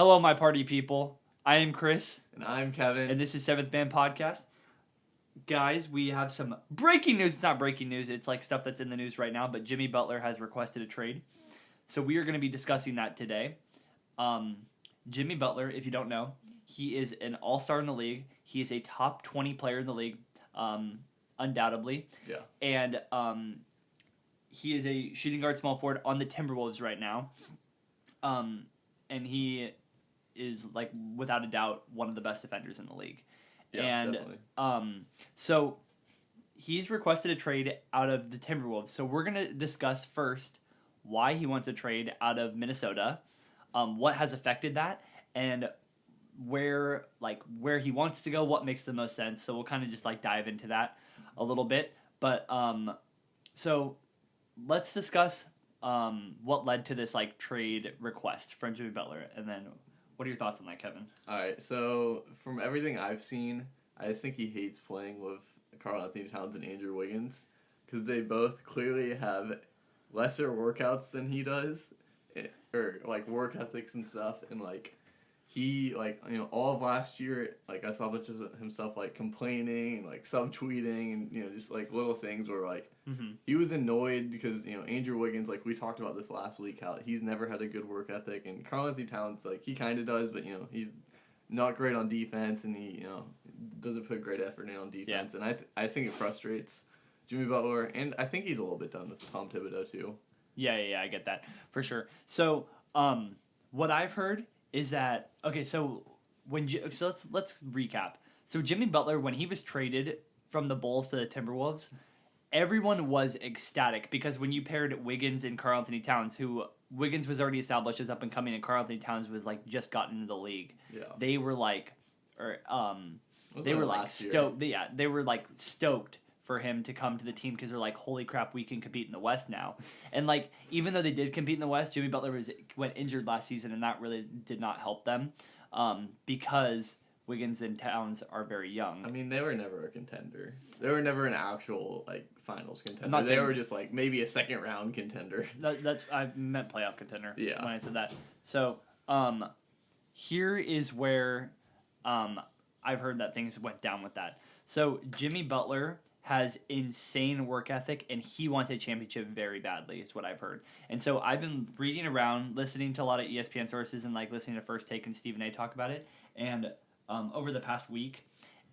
Hello, my party people. I am Chris, And I'm Kevin. and this is Seventh Man Podcast. Guys, we have some breaking news. It's not breaking news. It's like stuff that's in the news right now, but Jimmy Butler has requested a trade. So we are going to be discussing that today. Jimmy Butler, if you don't know, he is an all-star in the league. He is a top 20 player in the league, undoubtedly. Yeah. And he is a shooting guard small forward on the Timberwolves right now. And he is, like, without a doubt, one of the best defenders in the league. Yeah, and definitely. So he's requested a trade out of the Timberwolves. So we're going to discuss first why he wants a trade out of Minnesota, what has affected that, and where he wants to go, what makes the most sense. So we'll kind of just like dive into that a little bit. But so let's discuss what led to this like trade request from Jimmy Butler, and then what are your thoughts on that, Kevin? All right. So from everything I've seen, I just think he hates playing with Karl-Anthony Towns and Andrew Wiggins because they both clearly have lesser workouts than he does, or like work ethics and stuff, and like he all of last year, like I saw a bunch of himself like complaining and like subtweeting and just like little things where like he was annoyed because Andrew Wiggins, like we talked about this last week, how he's never had a good work ethic, and Karl-Anthony Towns, like he kind of does, but he's not great on defense, and he doesn't put great effort in on defense, and I think it frustrates Jimmy Butler, and I think he's a little bit done with Tom Thibodeau too. Yeah, I get that for sure. So what I've heard is that so let's recap. So Jimmy Butler, when he was traded from the Bulls to the Timberwolves, everyone was ecstatic because when you paired Wiggins and Karl-Anthony Towns, who Wiggins was already established as up and coming, and Karl-Anthony Towns was like just gotten into the league. Yeah. They were like, they were like stoked. Yeah, they were like stoked for him to come to the team because they're like, holy crap, we can compete in the West now. And like, even though they did compete in the West, Jimmy Butler went injured last season, and that really did not help them because Wiggins and Towns are very young. I mean, they were never a contender. They were never an actual like finals contender. They were just like maybe a second round contender. That's I meant playoff contender. Yeah. When I said that. So here is where I've heard that things went down with that. So Jimmy Butler has insane work ethic, and he wants a championship very badly, is what I've heard. And so I've been reading around, listening to a lot of ESPN sources, and like listening to First Take and Stephen A. talk about it, and over the past week.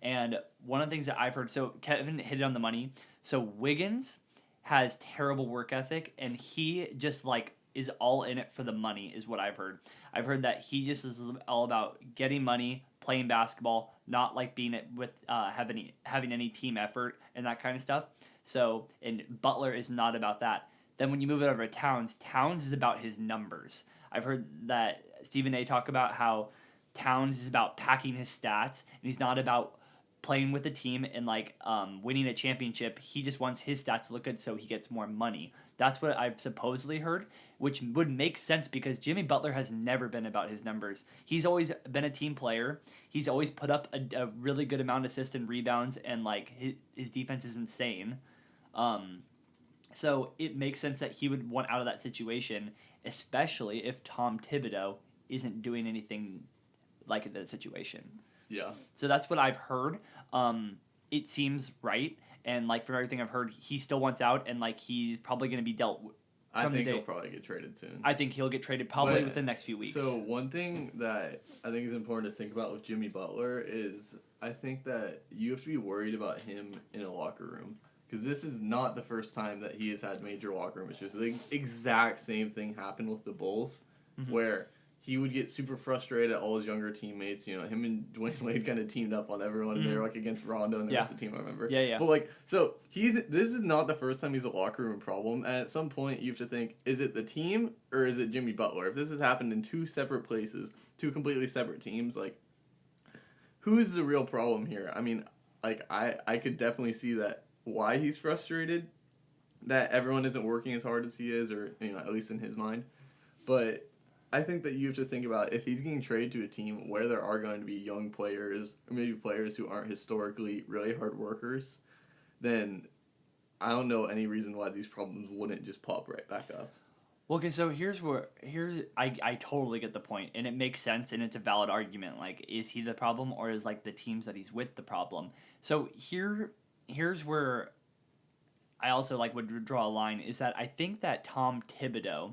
And one of the things that I've heard, so Kevin hit it on the money. So Wiggins has terrible work ethic, and he just like is all in it for the money, is what I've heard. I've heard that he just is all about getting money, playing basketball, not like being it with having any team effort and that kind of stuff. So, and Butler is not about that. Then when you move it over to Towns is about his numbers. I've heard that Stephen A. talk about how Towns is about packing his stats, and he's not about playing with the team and like winning a championship. He just wants his stats to look good so he gets more money. That's what I've supposedly heard, which would make sense because Jimmy Butler has never been about his numbers. He's always been a team player. He's always put up a really good amount of assists and rebounds, and like his defense is insane. So it makes sense that he would want out of that situation, especially if Tom Thibodeau isn't doing anything like that situation. Yeah. So that's what I've heard. It seems right, and like from everything I've heard, he still wants out, and like he's probably going to be dealt. I think he'll probably get traded soon. I think he'll get traded probably within the next few weeks. So one thing that I think is important to think about with Jimmy Butler is I think that you have to be worried about him in a locker room. Because this is not the first time that he has had major locker room issues. The exact same thing happened with the Bulls, where he would get super frustrated at all his younger teammates. Him and Dwayne Wade kind of teamed up on everyone, and they were like against Rondo and the rest of the team, I remember. Yeah. But like, so this is not the first time he's a locker room problem. And at some point, you have to think, is it the team or is it Jimmy Butler? If this has happened in two separate places, two completely separate teams, like, who's the real problem here? I mean, like, I could definitely see that why he's frustrated, that everyone isn't working as hard as he is, or at least in his mind. But I think that you have to think about if he's getting traded to a team where there are going to be young players, or maybe players who aren't historically really hard workers, then I don't know any reason why these problems wouldn't just pop right back up. Well, okay, so I totally get the point, and it makes sense, and it's a valid argument. Like, is he the problem, or is like the teams that he's with the problem? So here's where I also like would draw a line is that I think that Tom Thibodeau,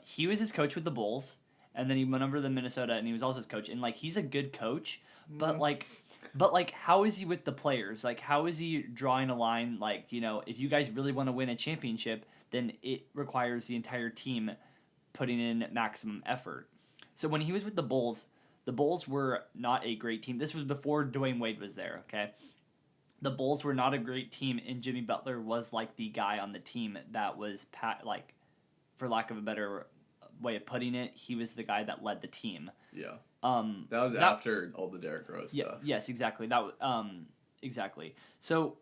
he was his coach with the Bulls, and then he went over to Minnesota, and he was also his coach, and like he's a good coach, but like how is he with the players? Like how is he drawing a line? Like if you guys really want to win a championship, then it requires the entire team putting in maximum effort. So when he was with the Bulls were not a great team. This was before Dwayne Wade was there. Okay. The Bulls were not a great team, and Jimmy Butler was like the guy on the team that was like, for lack of a better way of putting it, he was the guy that led the team. Yeah. That was after all the Derrick Rose stuff. Yes, exactly. Exactly. So,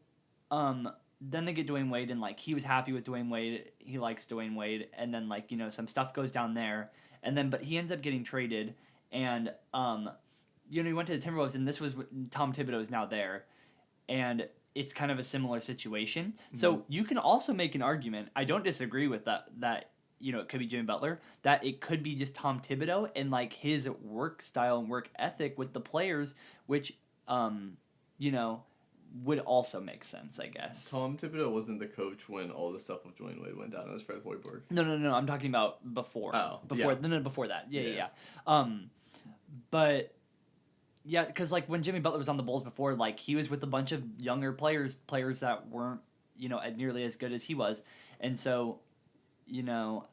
then they get Dwayne Wade, and like he was happy with Dwayne Wade. He likes Dwayne Wade, and then like some stuff goes down there, and then but he ends up getting traded, and he went to the Timberwolves, and this was Tom Thibodeau is now there. And it's kind of a similar situation. Mm-hmm. So you can also make an argument. I don't disagree with that it could be Jimmy Butler, that it could be just Tom Thibodeau and like his work style and work ethic with the players, which would also make sense, I guess. Tom Thibodeau wasn't the coach when all the stuff with Dwayne Wade went down. It was Fred Hoiberg. No. I'm talking about before. Oh, before. yeah. No, before that. Yeah. But yeah, because like when Jimmy Butler was on the Bulls before, like he was with a bunch of younger players that weren't nearly as good as he was, and so it's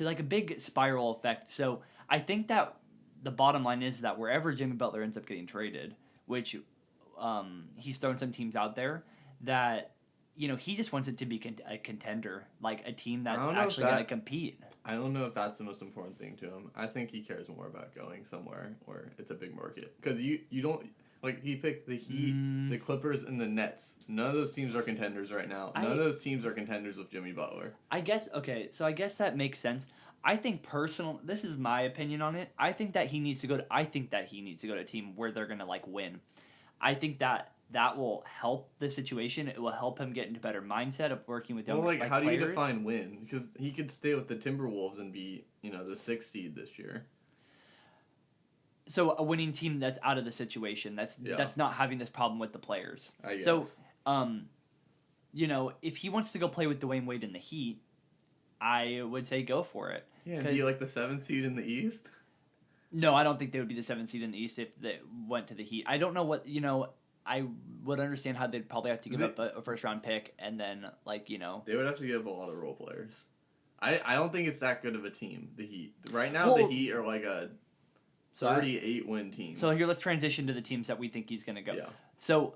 like a big spiral effect. So I think that the bottom line is that wherever Jimmy Butler ends up getting traded, which he's thrown some teams out there that he just wants it to be a contender, like a team that's actually going to compete. I don't know if that's the most important thing to him. I think he cares more about going somewhere where it's a big market. Because you don't... Like, he picked the Heat, the Clippers, and the Nets. None of those teams are contenders right now. None of those teams are contenders with Jimmy Butler. I guess that makes sense. I think this is my opinion on it. I think that he needs to go to a team where they're going to, like, win. I think that will help the situation. It will help him get into a better mindset of working with younger players. How do you define win? Because he could stay with the Timberwolves and be, the 6th seed this year. So a winning team that's out of the situation, that's not having this problem with the players. I guess. So, if he wants to go play with Dwayne Wade in the Heat, I would say go for it. Yeah, and be like the 7th seed in the East? No, I don't think they would be the 7th seed in the East if they went to the Heat. I don't know what, I would understand how they'd probably have to give up a first-round pick, and then, They would have to give up a lot of role players. I don't think it's that good of a team, the Heat. Right now, the Heat are like a 38-win team. So here, let's transition to the teams that we think he's going to go. Yeah. So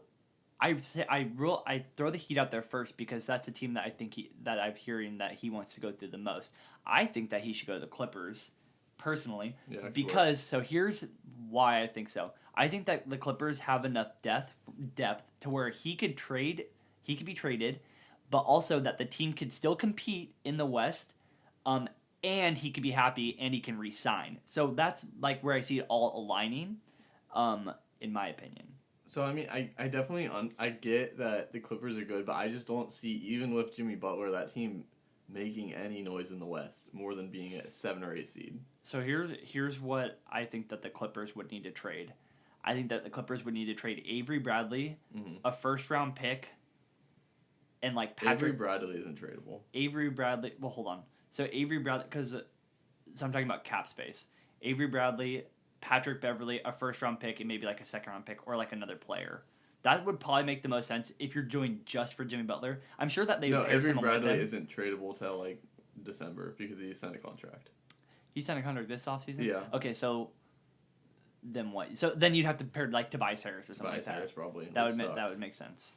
I throw the Heat out there first because that's the team that I think that I'm hearing that he wants to go through the most. I think that he should go to the Clippers, personally. Yeah, because so here's why I think so. I think that the Clippers have enough depth to where he could be traded, but also that the team could still compete in the West, and he could be happy and he can re-sign. So that's like where I see it all aligning, in my opinion. So I mean, I definitely I get that the Clippers are good, but I just don't see, even with Jimmy Butler, that team making any noise in the West more than being a 7 or 8 seed. So here's what I think that the Clippers would need to trade. I think that the Clippers would need to trade Avery Bradley, a first-round pick, and like Patrick... Avery Bradley isn't tradable. Avery Bradley... Well, hold on. So Avery Bradley... So I'm talking about cap space. Avery Bradley, Patrick Beverley, a first-round pick, and maybe like a second-round pick or like another player. That would probably make the most sense if you're doing just for Jimmy Butler. I'm sure that they... No, Avery Bradley isn't tradable till like December because he signed a contract. He signed a contract this offseason? Yeah. Okay, so... Then what? So then you'd have to pair like Tobias Harris or something like that. Tobias Harris probably. That would make sense.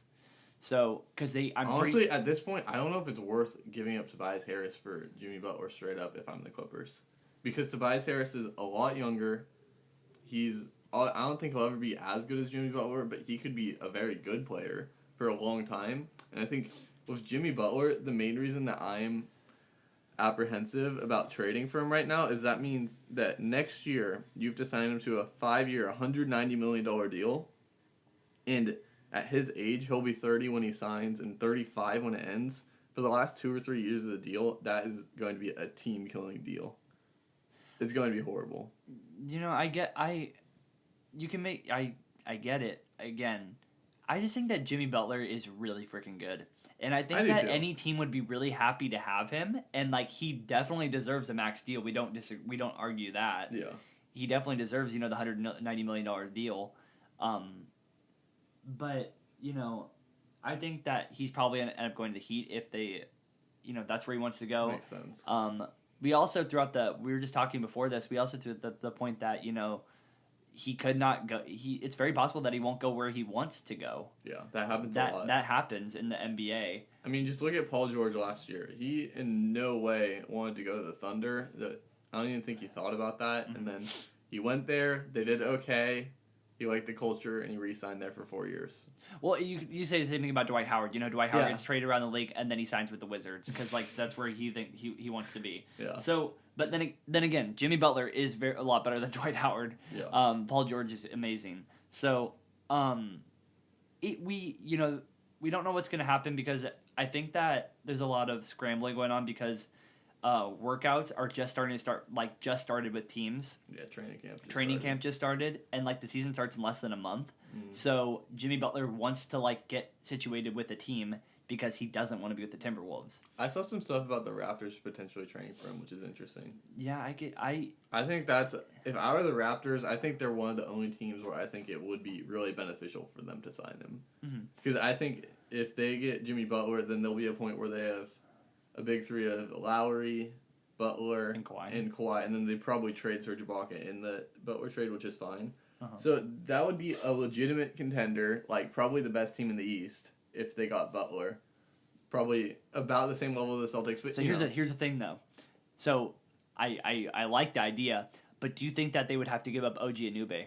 So because honestly at this point I don't know if it's worth giving up Tobias Harris for Jimmy Butler straight up if I'm the Clippers, because Tobias Harris is a lot younger. I don't think he'll ever be as good as Jimmy Butler, but he could be a very good player for a long time. And I think with Jimmy Butler, the main reason that I'm apprehensive about trading for him right now is that means that next year you have to sign him to a 5-year, $190 million deal, and at his age he'll be 30 when he signs and 35 when it ends. for the last 2 or 3 years of the deal, that is going to be a team-killing deal. It's going to be horrible. You know, I get it. Again, I just think that Jimmy Butler is really freaking good. And I think that any team would be really happy to have him, and like he definitely deserves a max deal. We don't argue that. Yeah. He definitely deserves, the $190 million deal. But, I think that he's probably going to end up going to the Heat if they, that's where he wants to go. Makes sense. We also we were just talking before this, we also threw the point that, he could not go. It's very possible that he won't go where he wants to go. Yeah, that happens a lot. That happens in the NBA. I mean, just look at Paul George last year. He in no way wanted to go to the Thunder. I don't even think he thought about that. Mm-hmm. And then he went there. They did okay. He liked the culture, and he re-signed there for 4 years. Well, you say the same thing about Dwight Howard. Dwight Howard gets traded around the league, and then he signs with the Wizards because that's where he wants to be. Yeah. So, but then again, Jimmy Butler is a lot better than Dwight Howard. Yeah. Paul George is amazing. So, we don't know what's going to happen because I think that there's a lot of scrambling going on because workouts are just started with teams. Yeah, training camp just started, and the season starts in less than a month. So Jimmy Butler wants to get situated with a team because he doesn't want to be with the Timberwolves. I saw some stuff about the Raptors potentially training for him, which is interesting. Yeah, I think that's, if I were the Raptors, I think they're one of the only teams where I think it would be really beneficial for them to sign him. Because I think if they get Jimmy Butler, then there'll be a point where they have a big three of Lowry, Butler, and Kawhi, and then they probably trade Serge Ibaka in the Butler trade, which is fine. So that would be a legitimate contender, probably the best team in the East if they got Butler. Probably about the same level of the Celtics. But so here's the thing though. So I like the idea, but do you think that they would have to give up OG Anunoby?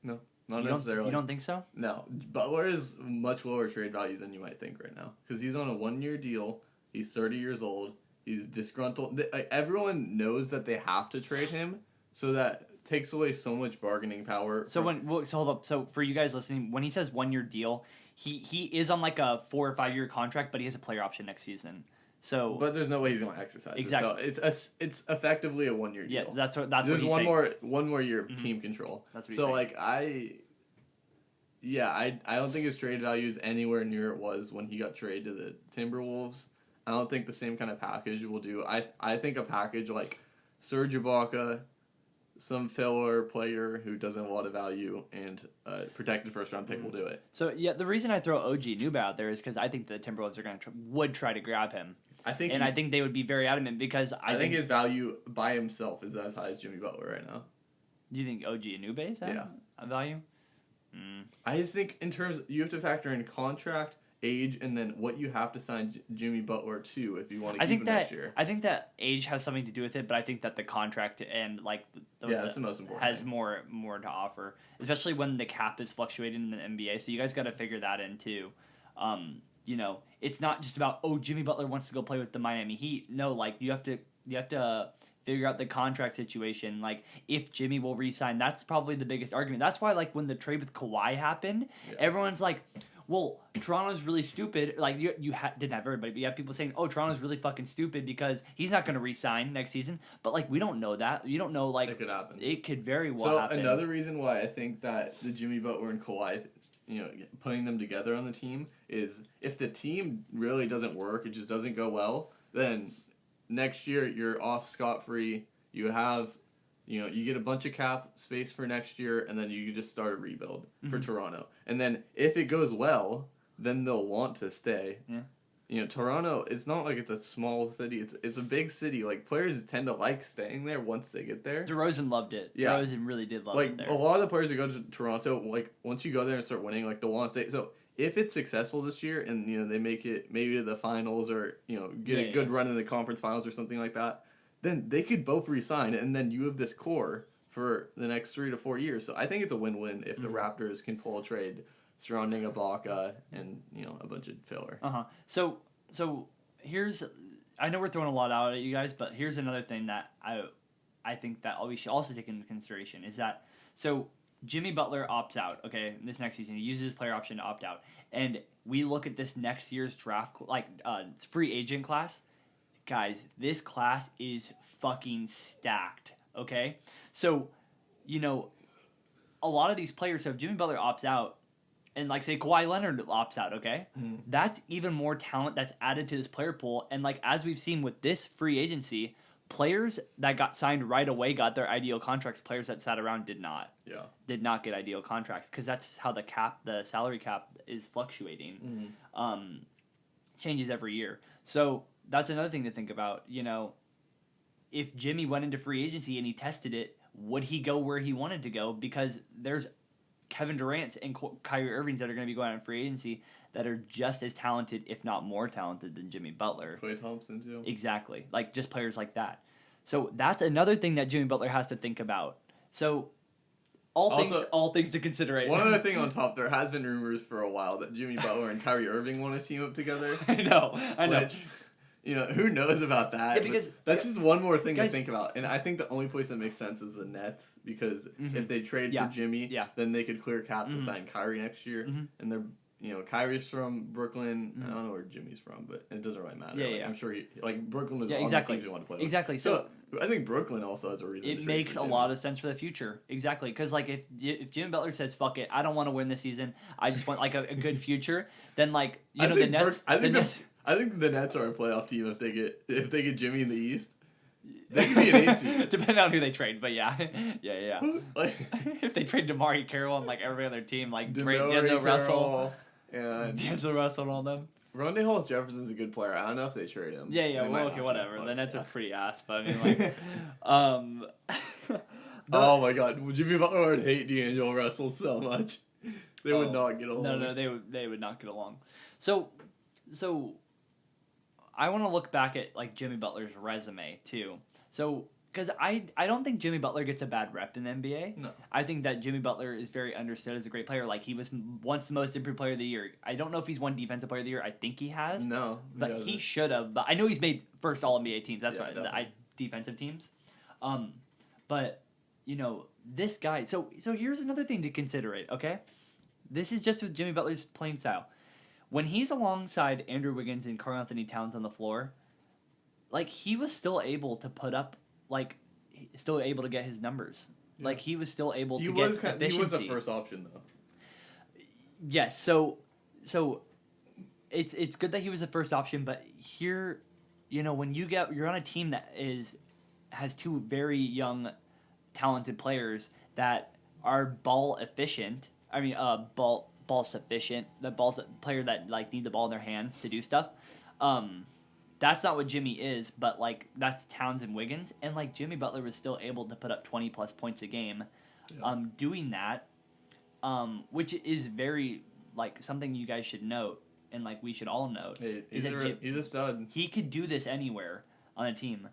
No, not necessarily. You don't think so? No, Butler is much lower trade value than you might think right now because he's on a 1-year deal. He's 30 years old. He's disgruntled. Everyone knows that they have to trade him, so that takes away so much bargaining power. So hold up. So for you guys listening, when he says 1-year deal, he is on a 4 or 5 year contract, but he has a player option next season. So, but there's no way he's going to exercise exactly. it. So it's effectively a 1-year deal. Yeah, that's there's what he's one saying. one more year of team control. That's what he's saying. I don't think his trade value is anywhere near it was when he got traded to the Timberwolves. I don't think the same kind of package will do. I think a package like Serge Ibaka, some filler player who doesn't have a lot of value, and a protected first-round pick will do it. So, yeah, the reason I throw OG Anunoby out there is because I think the Timberwolves would try to grab him. I think they would be very adamant because I think his value by himself is as high as Jimmy Butler right now. Do you think OG Anunoby is a value? I just think in terms, you have to factor in contract, age, and then what you have to sign Jimmy Butler to if you want to keep him next year. I think that age has something to do with it, but I think that the contract and that's the most important has more to offer, especially when the cap is fluctuating in the NBA. So you guys got to figure that in too. It's not just about Jimmy Butler wants to go play with the Miami Heat. No, you have to figure out the contract situation. If Jimmy will re-sign, that's probably the biggest argument. That's why when the trade with Kawhi happened, everyone's like, well, Toronto's really stupid. Didn't have everybody, but you have people saying, oh, Toronto's really fucking stupid because he's not going to re-sign next season. But, we don't know that. You don't know, it could happen. It could very well happen. So, another reason why I think that the Jimmy Butler and Kawhi, putting them together on the team is if the team really doesn't work, it just doesn't go well, then next year you're off scot-free. You have... you get a bunch of cap space for next year, and then you just start a rebuild for Toronto. And then if it goes well, then they'll want to stay. Yeah. Toronto, it's not like it's a small city. It's a big city. Players tend to like staying there once they get there. DeRozan loved it. Yeah. DeRozan really did love it there. A lot of the players that go to Toronto, once you go there and start winning, they'll want to stay. So if it's successful this year and, they make it maybe to the finals or, get a good run in the conference finals or something like that, then they could both resign, and then you have this core for the next 3 to 4 years. So I think it's a win-win if the Raptors can pull a trade surrounding Ibaka and a bunch of filler. So here's, I know we're throwing a lot out at you guys, but here's another thing that I think that we should also take into consideration is that Jimmy Butler opts out, okay, this next season. He uses his player option to opt out. And we look at this next year's draft, free agent class. Guys, this class is fucking stacked, okay? So, a lot of these players, so if Jimmy Butler opts out, and say Kawhi Leonard opts out, okay? Mm. That's even more talent that's added to this player pool. And as we've seen with this free agency, players that got signed right away got their ideal contracts. Players that sat around did not. Yeah. Did not get ideal contracts because that's how the salary cap is fluctuating. Mm-hmm. Changes every year. So that's another thing to think about. If Jimmy went into free agency and he tested it, would he go where he wanted to go? Because there's Kevin Durant's and Kyrie Irving's that are going to be going out in free agency that are just as talented, if not more talented, than Jimmy Butler. Klay Thompson, too. Exactly. Just players like that. So that's another thing that Jimmy Butler has to think about. So all things to consider. One other thing on top, there has been rumors for a while that Jimmy Butler and Kyrie Irving want to team up together. I know. Which, who knows about that? Yeah, because that's just one more thing to think about. And I think the only place that makes sense is the Nets, because if they trade for Jimmy, then they could clear cap to sign Kyrie next year. And they're Kyrie's from Brooklyn. I don't know where Jimmy's from, but it doesn't really matter. Yeah. I'm sure Brooklyn was all exactly. the teams who want to play with. Exactly. So I think Brooklyn also has a reason. It makes a lot of sense for the future. Exactly. Because if Jimmy Butler says fuck it, I don't want to win this season. I just want a good future. Then the Nets. I think the Nets are a playoff team if they get Jimmy in the East. They could be an 8 seed. Depending on who they trade, but yeah. If they trade DeMar Carroll and every other team, trade D'Angelo Russell. And D'Angelo Russell and all them. Rondé Hollis Jefferson's a good player. I don't know if they trade him. Yeah, well, okay, whatever. The Nets are pretty ass, but oh my god, Jimmy Butler would hate D'Angelo Russell so much. They would not get along. No, they would not get along. So I want to look back at Jimmy Butler's resume too. So because I don't think Jimmy Butler gets a bad rep in the NBA. No. I think that Jimmy Butler is very understood as a great player. He was once the most improved player of the year. I don't know if he's won defensive player of the year. I think he has. No. But he should have. But I know he's made first All NBA teams. That's right. Defensive teams. But this guy. So here's another thing to consider. Okay, this is just with Jimmy Butler's playing style. When he's alongside Andrew Wiggins and Karl Anthony Towns on the floor, he was still able to put up. Still able to get his numbers. Yeah. He was still able to get efficiency. He was the first option, though. Yes, so it's good that he was the first option, but here, when you're on a team that has two very young, talented players that are ball efficient. I mean, ball sufficient. The player that need the ball in their hands to do stuff. That's not what Jimmy is, but that's Towns and Wiggins, and Jimmy Butler was still able to put up 20+ points a game, doing that, which is very something you guys should note, and we should all note. Hey, he's a stud. He could do this anywhere on a team.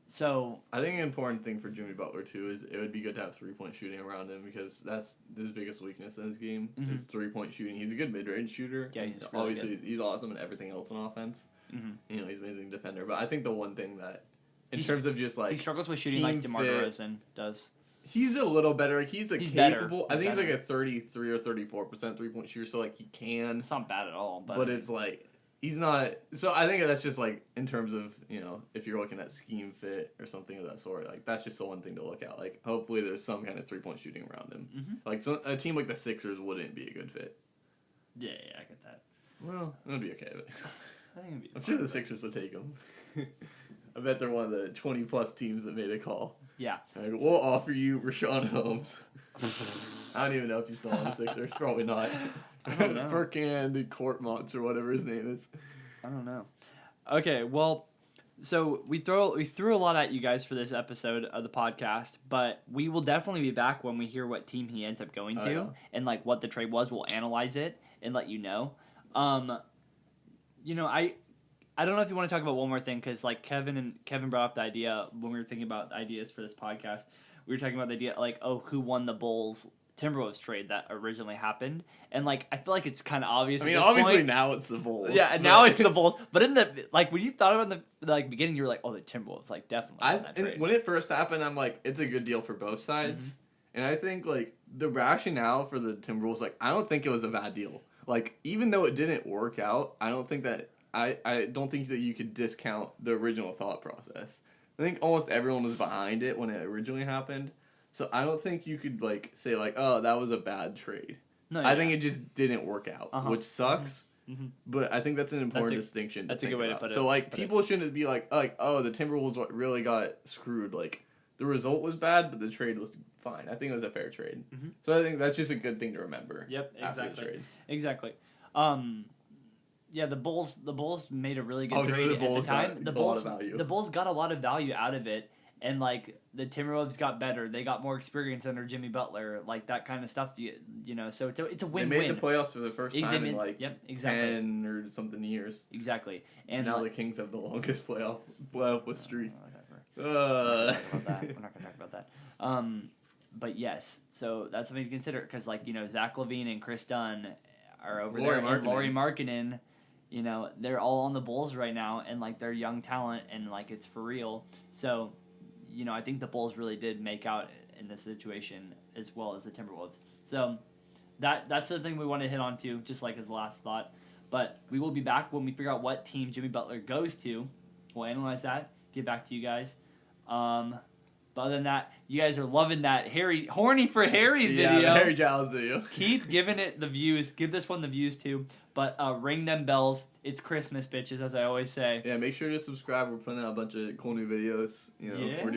So I think an important thing for Jimmy Butler too is it would be good to have 3-point shooting around him, because that's his biggest weakness in his game is 3-point shooting. He's a good mid-range shooter. Yeah, he's really obviously good. He's awesome in everything else on offense. He's an amazing defender. But I think the one thing that in He's- terms of just he struggles with shooting team DeMar fit, DeRozan does. He's a little better. He's He's capable. better. I think He's he's a 33 or 34% 3-point shooter. So he can. It's not bad at all, But it's he's not. So I think that's just in terms of if you're looking at scheme fit or something of that sort, that's just the one thing to look at. Hopefully there's some kind of 3-point shooting around him. A team like the Sixers wouldn't be a good fit. Yeah, I get that. Well, it would be okay. But I think it'd be I'm sure the Sixers would take him. I bet they're one of the 20+ teams that made a call. Yeah. We'll offer you Rashawn Holmes. I don't even know if he's still on the Sixers. Probably not. I don't know. Furkan Korkmaz or whatever his name is. I don't know. Okay, well, so we threw a lot at you guys for this episode of the podcast, but we will definitely be back when we hear what team he ends up going to and what the trade was. We'll analyze it and let you know. I don't know if you want to talk about one more thing, because Kevin brought up the idea when we were thinking about ideas for this podcast. We were talking about the idea who won the Bulls Timberwolves trade that originally happened, and I feel like it's kind of obvious. I mean, obviously now it's the Bulls. Yeah, now it's the Bulls. But in the when you thought about the beginning, you were oh, the Timberwolves definitely won that trade. When it first happened, I'm it's a good deal for both sides. And I think, like, the rationale for the Timberwolves, like, I don't think it was a bad deal. Like, even though it didn't work out, I don't think that you could discount the original thought process. I think almost everyone was behind it when it originally happened. So I don't think you could, like, say, like, oh, that was a bad trade. No, I think it just didn't work out, which sucks. Mm-hmm. But I think that's an important distinction. That's a good way to put it. So, like, people shouldn't be like, oh, the Timberwolves really got screwed. Like, the result was bad, but the trade was fine. I think it was a fair trade. Mm-hmm. So I think that's just a good thing to remember. Yep, exactly. Exactly. Yeah, the Bulls made a really good trade at the time. The Bulls got a lot of value out of it, and like the Timberwolves got better. They got more experience under Jimmy Butler, like that kind of stuff. You know, so it's a win-win. They made the playoffs for the first time in like 10 or something years. Exactly, and now the Kings have the longest playoff streak. We're not gonna talk about that. But yes, so that's something to consider because, like, you know, Zach LaVine and Chris Dunn are over there, and Lauri Markkanen, you know, they're all on the Bulls right now, and like they're young talent, and like it's for real. So, you know, I think the Bulls really did make out in this situation as well as the Timberwolves. So that's the thing we want to hit on too, just like his last thought. But we will be back when we figure out what team Jimmy Butler goes to. We'll analyze that, get back to you guys. But other than that, you guys are loving that horny for Harry video. Yeah, the Harry Giles video. Keep giving it the views. Give this one the views too. But ring them bells. It's Christmas, bitches, as I always say. Yeah, make sure to subscribe. We're putting out a bunch of cool new videos. You know, we're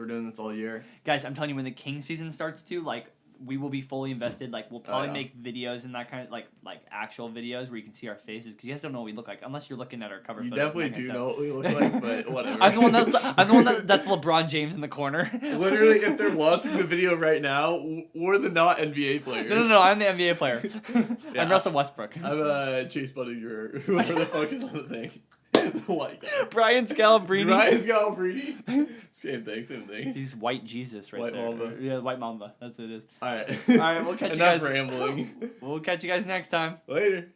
doing this all year. Guys, I'm telling you, when the King season starts too, like, we will be fully invested. Like, we'll probably make videos and that kind of like actual videos where you can see our faces, because you guys don't know what we look like unless you're looking at our cover. You definitely do know what we look like, but whatever. I'm the one that's LeBron James in the corner. Literally, if they're watching the video right now, we're the not NBA players. No, I'm the NBA player. I'm Russell Westbrook. I'm Chase Budinger, whoever the fuck is on the thing. The white guy. Brian Scalabrine. Same thing. He's white Jesus white there. Mamba. Yeah, white Mamba. That's what it is. All right. We'll catch you guys. Enough rambling. We'll catch you guys next time. Later.